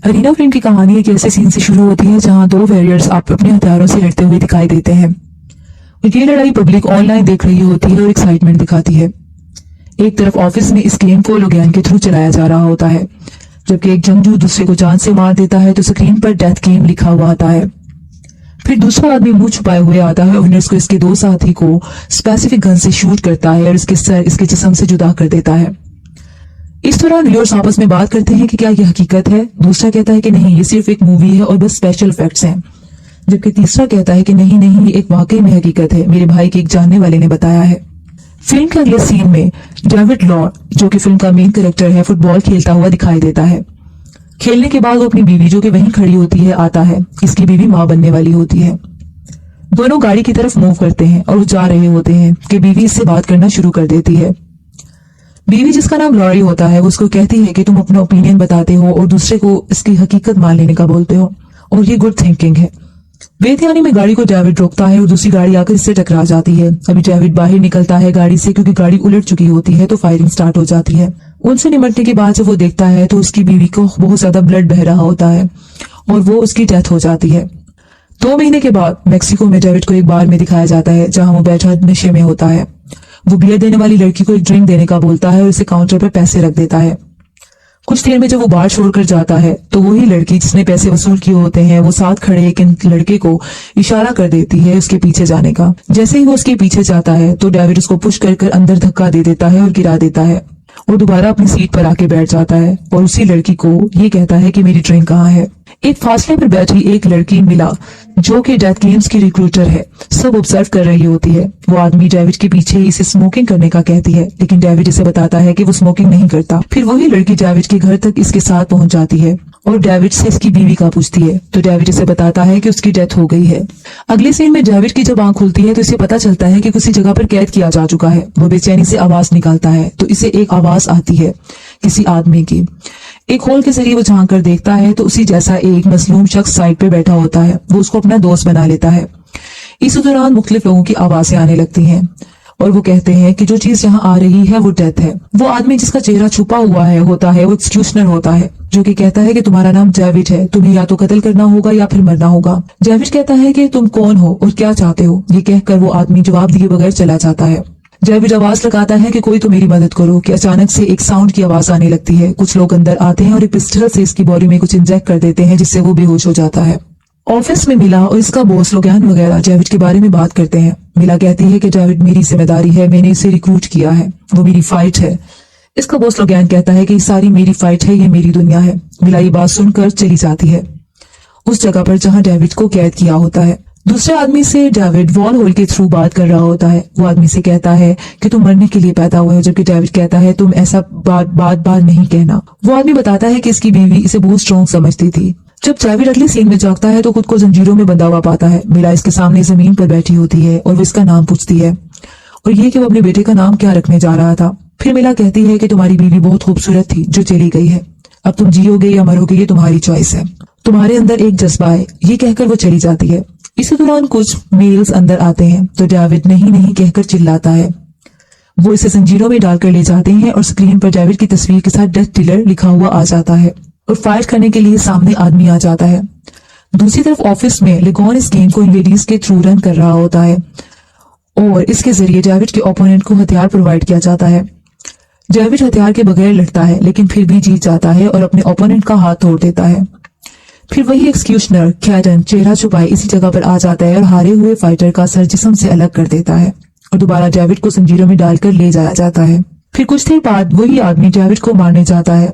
Arena film की कहानी एक ऐसे सीन से शुरू होती है जहां दो वॉरियर्स आप अपने हथियारों से लड़ते हुए दिखाई देते हैं और ये लड़ाई पब्लिक ऑनलाइन देख रही होती है और एक्साइटमेंट दिखाती है। एक तरफ ऑफिस में इस गेम को लोगैन के थ्रू चलाया जा रहा होता है, जबकि एक जंगजू दूसरे को जान से मार देता है तो स्क्रीन पर डेथ गेम लिखा हुआ आता है। फिर दूसरा आदमी मुंह छुपाए हुए आता है और नर्स को इसके दो साथी को स्पेसिफिक गन से शूट करता है और इसके सर इसके जिस्म से जुदा कर देता है। इस दौरान व्यूअर्स आपस में बात करते हैं कि क्या यह हकीकत है। दूसरा कहता है कि नहीं, ये सिर्फ एक मूवी है और बस स्पेशल इफेक्ट्स हैं, जबकि तीसरा कहता है कि नहीं नहीं, ये एक वाकई में हकीकत है, मेरे भाई के एक जानने वाले ने बताया है। फिल्म के अगले सीन में डेविड लॉ, जो कि फिल्म का मेन कैरेक्टर है, फुटबॉल खेलता हुआ दिखाई देता है। खेलने के बाद वो अपनी बीवी, जो कि वहीं खड़ी होती है, आता है। इसकी बीवी माँ बनने वाली होती है। दोनों गाड़ी की तरफ मूव करते हैं और वो जा रहे होते हैं कि बीवी इससे बात करना शुरू कर देती है। बीवी, जिसका नाम लॉरी होता है, वो उसको कहती है कि तुम अपना ओपिनियन बताते हो और दूसरे को इसकी हकीकत मान लेने का बोलते हो और ये गुड थिंकिंग है। बेध्यानी में गाड़ी को डेविड रोकता है और दूसरी गाड़ी आकर इससे टकरा जाती है। अभी डेविड बाहर निकलता है गाड़ी से, क्योंकि गाड़ी उलट चुकी होती है, तो फायरिंग स्टार्ट हो जाती है। उनसे निपटने के बाद जब वो देखता है तो उसकी बीवी को बहुत ज्यादा ब्लड बह रहा होता है और वो उसकी डेथ हो जाती है। 2 महीने के बाद मैक्सिको में डेविड को एक बार में दिखाया जाता है जहां वो बैठा नशे में होता है। वो बियर देने वाली लड़की को एक ड्रिंक देने का बोलता है और उसे काउंटर पर पैसे रख देता है। कुछ देर में जब वो बार छोड़कर जाता है तो वही लड़की जिसने पैसे वसूल किए होते हैं, वो साथ खड़े एक लड़के को इशारा कर देती है उसके पीछे जाने का। जैसे ही वो उसके पीछे जाता है तो डेविड उसको पुश कर अंदर धक्का दे देता है और गिरा देता है और दोबारा अपनी सीट पर आके बैठ जाता है और उसी लड़की को ये कहता है कि मेरी ड्रिंक कहाँ है। एक फासले पर बैठी एक लड़की मिला, जो कि डेथ गेम्स की रिक्रूटर है, सब ऑब्जर्व कर रही होती है। वो आदमी डेविड के पीछे इसे स्मोकिंग करने का कहती है, लेकिन डेविड इसे बताता है कि वो स्मोकिंग नहीं करता। फिर वही लड़की डेविड के घर तक इसके साथ पहुंच जाती है और डेविड से इसकी बीवी का पूछती है, तो डेविड इसे बताता है कि उसकी डेथ हो गई है। अगले सीन में डेविड की जब आंख खुलती है तो इसे पता चलता है कि किसी जगह पर कैद किया जा चुका है। वो बेचैनी से आवाज निकालता है तो इसे एक आवाज आती है किसी आदमी की। एक होल के जरिए वो झांक कर देखता है तो उसी जैसा एक मजलूम शख्स साइड पे बैठा होता है। वो उसको अपना दोस्त बना लेता है। इस दौरान मुख्तलिफ लोगों की आवाजें आने लगती हैं और वो कहते हैं कि जो चीज यहाँ आ रही है वो डेथ है। वो आदमी जिसका चेहरा छुपा हुआ है होता है वो एक्सक्यूशनर होता है, जो कि कहता है कि तुम्हारा नाम डेविड है, तुम्हें या तो कत्ल करना होगा या फिर मरना होगा। डेविड कहता है कि तुम कौन हो और क्या चाहते हो। ये कहकर वो आदमी जवाब दिए बगैर चला जाता है। डेविड आवाज लगाता है कि कोई तो मेरी मदद करो कि अचानक से एक साउंड की आवाज आने लगती है। कुछ लोग अंदर आते हैं और एक पिस्टल से इसकी बॉडी में कुछ इंजेक्ट कर देते हैं, जिससे वो बेहोश हो जाता है। ऑफिस में मिला और इसका बॉस लोगैन वगैरह डेविड के बारे में बात करते हैं। मिला कहती है कि डेविड मेरी जिम्मेदारी है, मैंने इसे रिक्रूट किया है, वो मेरी फाइट है। इसका बॉस लोगैन कहता है कि ये सारी मेरी फाइट है, ये मेरी दुनिया है। मिला ये बात सुनकर चली जाती है उस जगह पर जहां डेविड को कैद किया होता है। दूसरे आदमी से डेविड वॉल होल के थ्रू बात कर रहा होता है। वो आदमी से कहता है कि तुम मरने के लिए पैदा हुए हो, जबकि डेविड कहता है तुम ऐसा बात नहीं कहना। वो आदमी बताता है कि इसकी बीवी इसे बहुत स्ट्रॉन्ग समझती थी। जब डेविड अगले सीन में जागता है तो खुद को जंजीरों में बंधा हुआ पाता है। मिला इसके सामने जमीन पर बैठी होती है और वो इसका नाम पूछती है और ये कि वो अपने बेटे का नाम क्या रखने जा रहा था। फिर मिला कहती है कि तुम्हारी बीवी बहुत खूबसूरत थी जो चली गई है, अब तुम जियोगे या मरोगे ये तुम्हारी चॉइस है, तुम्हारे अंदर एक जज्बा है। ये कहकर वो चली जाती है। इसी दौरान कुछ मेल्स अंदर आते हैं तो डेविड नहीं नहीं कहकर चिल्लाता है। वो इसे जंजीरों में डालकर ले जाते हैं और स्क्रीन पर डेविड की तस्वीर के साथ डेथ डीलर लिखा हुआ आ जाता है और फाइट करने के लिए सामने आदमी आ जाता है। दूसरी तरफ ऑफिस में लेगॉन इस गेम को इन लेडीज के थ्रू रन कर रहा होता है और इसके जरिए डेविड के ओपोनेंट को हथियार प्रोवाइड किया जाता है। डेविड हथियार के बगैर लड़ता है लेकिन फिर भी जीत जाता है और अपने ओपोनेंट का हाथ तोड़ देता है। फिर वही एक्सक्यूशनर कैडन चेहरा छुपाए इसी जगह पर आ जाता है और हारे हुए फाइटर का सर जिस्म से अलग कर देता है और दोबारा डेविड को जंजीरों में डालकर ले जाया जाता है। फिर कुछ देर बाद वही आदमी डेविड को मारने जाता है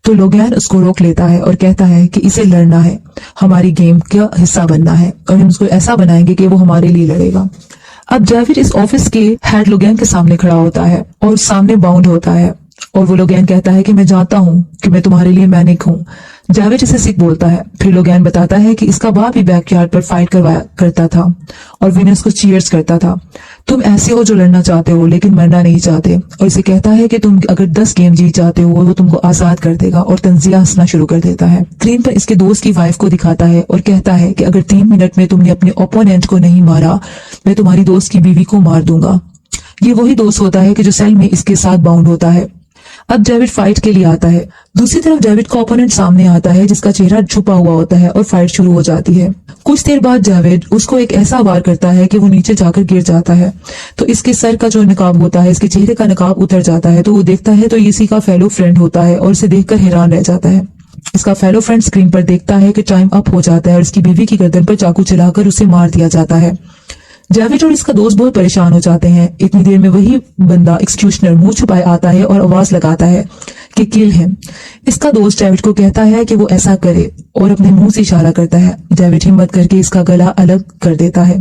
तो लोगैन उसको रोक लेता है और कहता है कि इसे लड़ना है, हमारी गेम का हिस्सा बनना है और हम उसको ऐसा बनाएंगे कि वो हमारे लिए लड़ेगा। अब डेविड इस ऑफिस के हेड लोगैन के सामने खड़ा होता है और सामने बाउंड होता है और वो लोगैन कहता है कि मैं जानता हूँ कि मैं तुम्हारे लिए मैनिक हूँ। डेविड इसे सिख बोलता है। फिर लोगैन बताता है कि इसका बाप भी बैकयार्ड पर फाइट करवाया करता था और विनर्स को चीयर्स करता था। तुम ऐसे हो जो लड़ना चाहते हो लेकिन मरना नहीं चाहते। और इसे कहता है कि तुम अगर 10 गेम जीत जाते हो वो तुमको आजाद कर देगा और तंजिया हंसना शुरू कर देता है। स्क्रीन पर इसके दोस्त की वाइफ को दिखाता है और कहता है कि अगर 3 मिनट में तुमने अपने ओपोनेंट को नहीं मारा, मैं तुम्हारी दोस्त की बीवी को मार दूंगा। ये वही दोस्त होता है कि जो सेल में इसके साथ बाउंड होता है। अब जावेद फाइट के लिए आता है। दूसरी तरफ जावेद का ओपोनेंट सामने आता है जिसका चेहरा छुपा हुआ होता है और फाइट शुरू हो जाती है। कुछ देर बाद जावेद उसको एक ऐसा वार करता है कि वो नीचे जाकर गिर जाता है। तो इसके सर का जो नकाब होता है, इसके चेहरे का नकाब उतर जाता है। तो वो देखता है तो इसी का फेलो फ्रेंड होता है और इसे देखकर हैरान रह जाता है। इसका फेलो फ्रेंड स्क्रीन पर देखता है कि टाइम अप हो जाता है और इसकी बीवी की गर्दन पर चाकू चलाकर उसे मार दिया जाता है। जावेद और इसका दोस्त बहुत परेशान हो जाते हैं। इतनी देर में वही बंदा एक्सक्यूशनर मुंह छुपाए आता है और आवाज लगाता है कि किल है। इसका दोस्त जावेद को कहता है कि वो ऐसा करे और अपने मुंह से इशारा करता है। जावेद हिम्मत करके इसका गला अलग कर देता है।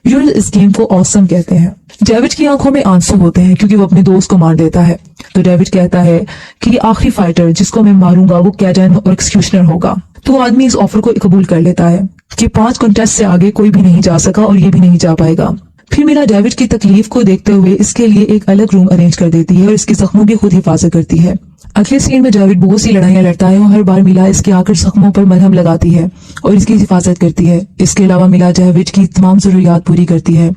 व्यूअर्स इस गेम को ऑसम कहते हैं। जावेद की आंखों में आंसू होते हैं क्योंकि वो अपने दोस्त को मार देता है। तो जावेद कहता है कि ये आखिरी फाइटर जिसको मैं मारूंगा वो कैडन और एक्सक्यूशनर होगा। तो वो आदमी इस ऑफर को कबूल कर लेता है कि 5 कॉन्टेस्ट से आगे कोई भी नहीं जा सका और ये भी नहीं जा पाएगा। फिर मीरा जावेद की तकलीफ को देखते हुए इसके लिए एक अलग रूम अरेंज कर देती है और इसके जख्मों की खुद हिफाजत करती है। अगले सीन में जावेद बहुत सी लड़ाइयां लड़ता है और हर बार मिला इसके आकर जख्मों पर मलहम लगाती है और इसकी हिफाजत करती है। इसके अलावा मिला जावेद की तमाम जरूरियात पूरी करती है।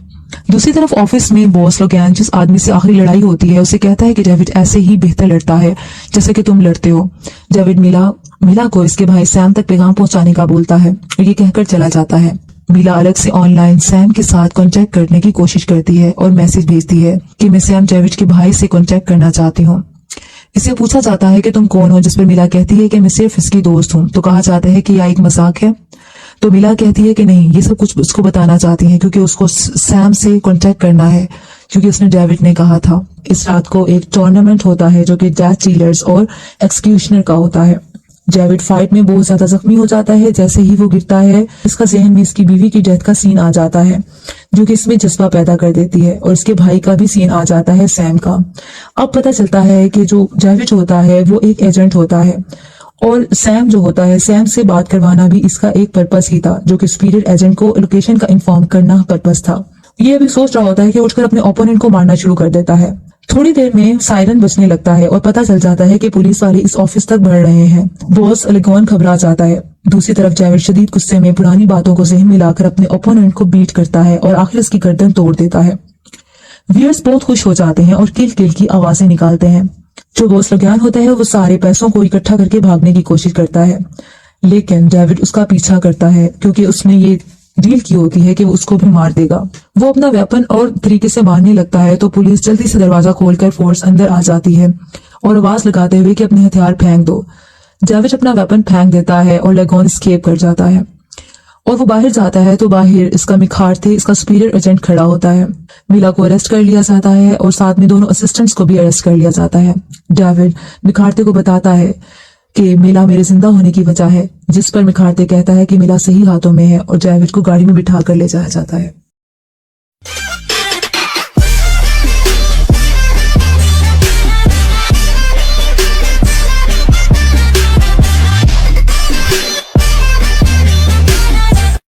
दूसरी तरफ ऑफिस में बॉस लोगैन जिस आदमी से आखिरी लड़ाई होती है उसे कहता है कि जावेद ऐसे ही बेहतर लड़ता है जैसे कि तुम लड़ते हो। जावेद मिला को इसके भाई सैम तक पैगाम पहुंचाने का बोलता है और ये कहकर चला जाता है। मिला अलग से ऑनलाइन सैम के साथ कांटेक्ट करने की कोशिश करती है और मैसेज भेजती है कि मैं सैम जावेद के भाई से कांटेक्ट करना चाहती हूँ। इसे पूछा जाता है कि तुम कौन हो, जिस पर मिला कहती है कि मैं सिर्फ इसकी दोस्त हूँ। तो कहा जाता है कि यह एक मजाक है। तो मिला कहती है कि नहीं, ये सब कुछ उसको बताना चाहती है क्योंकि उसको सैम से कांटेक्ट करना है क्योंकि उसने जावेद ने कहा था। इस रात को एक टूर्नामेंट होता है जो कि डेथ डीलर्स और एक्सक्यूशनर का होता है। जावेद फाइट में बहुत ज्यादा जख्मी हो जाता है। जैसे ही वो गिरता है इसका जहन में इसकी बीवी की डेथ का सीन आ जाता है जो कि इसमें जज्बा पैदा कर देती है और इसके भाई का भी सीन आ जाता है सैम का। अब पता चलता है कि जो जावेद होता है वो एक एजेंट होता है और सैम जो होता है, सैम से बात करवाना भी इसका एक पर्पस ही था जो कि सुपीरियर एजेंट को लोकेशन का इन्फॉर्म करना पर्पस था। ये अभी सोच रहा होता है कि उठकर अपने ओपोनेंट को मारना शुरू कर देता है। थोड़ी देर में सायरन बजने लगता है और पता चल जाता है कि पुलिस वाले इस ऑफिस तक बढ़ रहे हैं। बॉस लेगॉन घबरा जाता है। दूसरी तरफ जावेद शदीद गुस्से में पुरानी बातों को जहन में लाकर अपने ओपोनेंट को बीट करता है और आखिर उसकी गर्दन तोड़ देता है। व्यूअर्स बहुत खुश हो जाते हैं और किल किल की आवाजें निकालते हैं। जो बॉस लेगॉन होता है वो सारे पैसों को इकट्ठा करके भागने की कोशिश करता है, लेकिन जावेद उसका पीछा करता है क्योंकि उसने ये डील की होती है कि वो उसको भी मार देगा। वो अपना वेपन और तरीके से मारने लगता है तो पुलिस जल्दी से दरवाजा खोलकर फोर्स अंदर आ जाती है और आवाज लगाते हुए कि अपने हथियार फेंक दो। जावेद अपना वेपन फेंक देता है और लेगॉन एस्केप कर जाता है और वो बाहर जाता है तो बाहर इसका मिखारते इसका सुपीरियर एजेंट खड़ा होता है। मिला को अरेस्ट कर लिया जाता है और साथ में दोनों असिस्टेंट्स को भी अरेस्ट कर लिया जाता है। जावेद मिखारते को बताता है कि मिला मेरे जिंदा होने की वजह है, जिस पर मिखारते कहता है कि मिला सही हाथों में है और जावेद को गाड़ी में बिठा कर ले जाया जाता है।